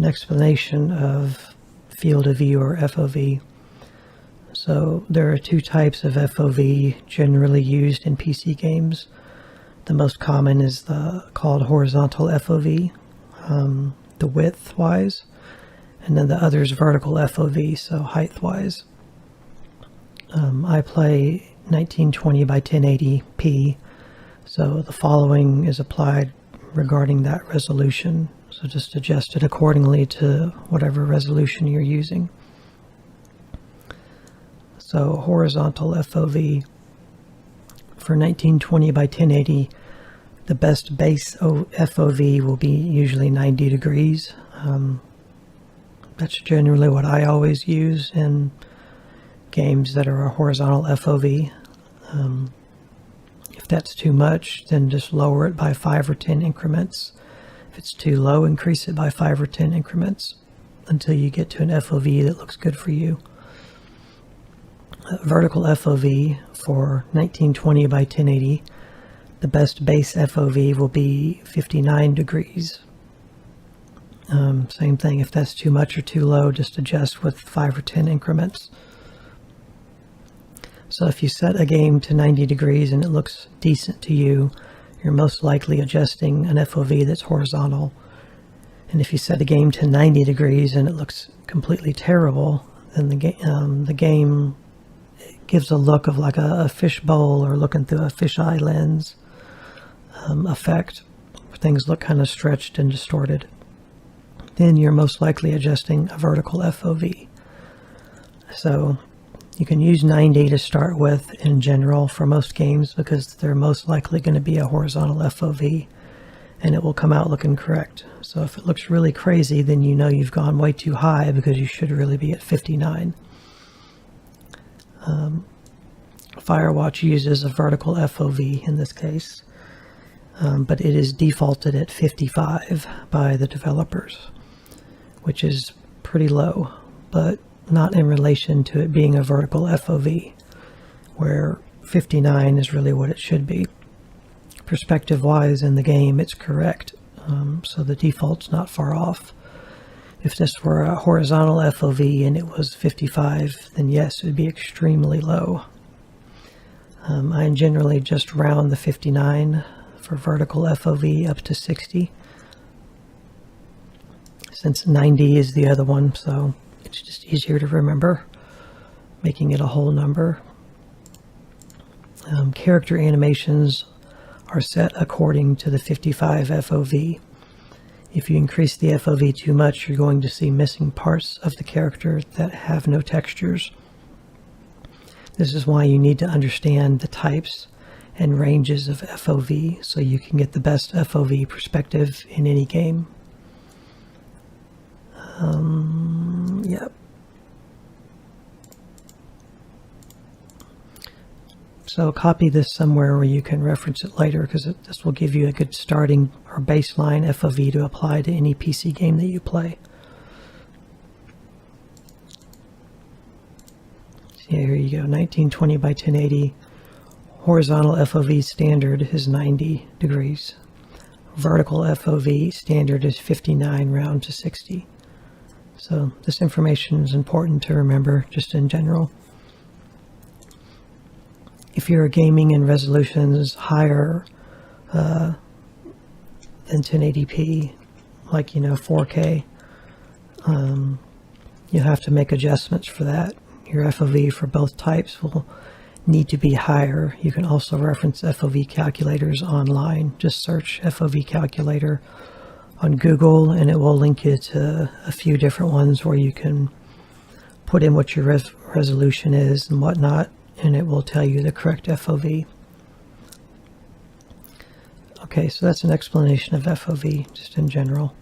explanation of field of view, or FOV. So there are two types of FOV generally used in PC games. The most common is called horizontal FOV, the width-wise, and then the other is vertical FOV, so height-wise. I play 1920 by 1080p, so the following is applied regarding that resolution. So just adjust it accordingly to whatever resolution you're using. So horizontal FOV for 1920 by 1080, the best base FOV will be usually 90 degrees. That's generally what I always use in games that are a horizontal FOV. If that's too much, then just lower it by 5 or 10 increments. If it's too low, increase it by 5 or 10 increments until you get to an FOV that looks good for you. Vertical FOV for 1920 by 1080, the best base FOV will be 59 degrees. Same thing, if that's too much or too low, just adjust with 5 or 10 increments. So if you set a game to 90 degrees and it looks decent to you, you're most likely adjusting an FOV that's horizontal. And if you set a game to 90 degrees and it looks completely terrible, then the game gives a look of like a fish bowl or looking through a fisheye lens effect. Things look kind of stretched and distorted. Then you're most likely adjusting a vertical FOV. So you can use 90 to start with in general for most games because they're most likely going to be a horizontal FOV and it will come out looking correct. So if it looks really crazy, then you know you've gone way too high because you should really be at 59. Firewatch uses a vertical FOV in this case, but it is defaulted at 55 by the developers, which is pretty low, but not in relation to it being a vertical FOV, where 59 is really what it should be. Perspective-wise in the game, it's correct, so the default's not far off. If this were a horizontal FOV and it was 55, then yes, it would be extremely low. I generally just round the 59 for vertical FOV up to 60, since 90 is the other one, so it's just easier to remember, making it a whole number. Character animations are set according to the 55 FOV. If you increase the FOV too much, you're going to see missing parts of the character that have no textures. This is why you need to understand the types and ranges of FOV so you can get the best FOV perspective in any game. Yep. So copy this somewhere where you can reference it later, because this will give you a good starting or baseline FOV to apply to any PC game that you play. So here you go, 1920 by 1080. Horizontal FOV standard is 90 degrees. Vertical FOV standard is 59, round to 60. So this information is important to remember just in general. If you're gaming in resolutions higher than 1080p, like 4K, you have to make adjustments for that. Your FOV for both types will need to be higher. You can also reference FOV calculators online. Just search FOV calculator on Google and it will link you to a few different ones where you can put in what your resolution is and whatnot, and it will tell you the correct FOV. Okay, so that's an explanation of FOV just in general.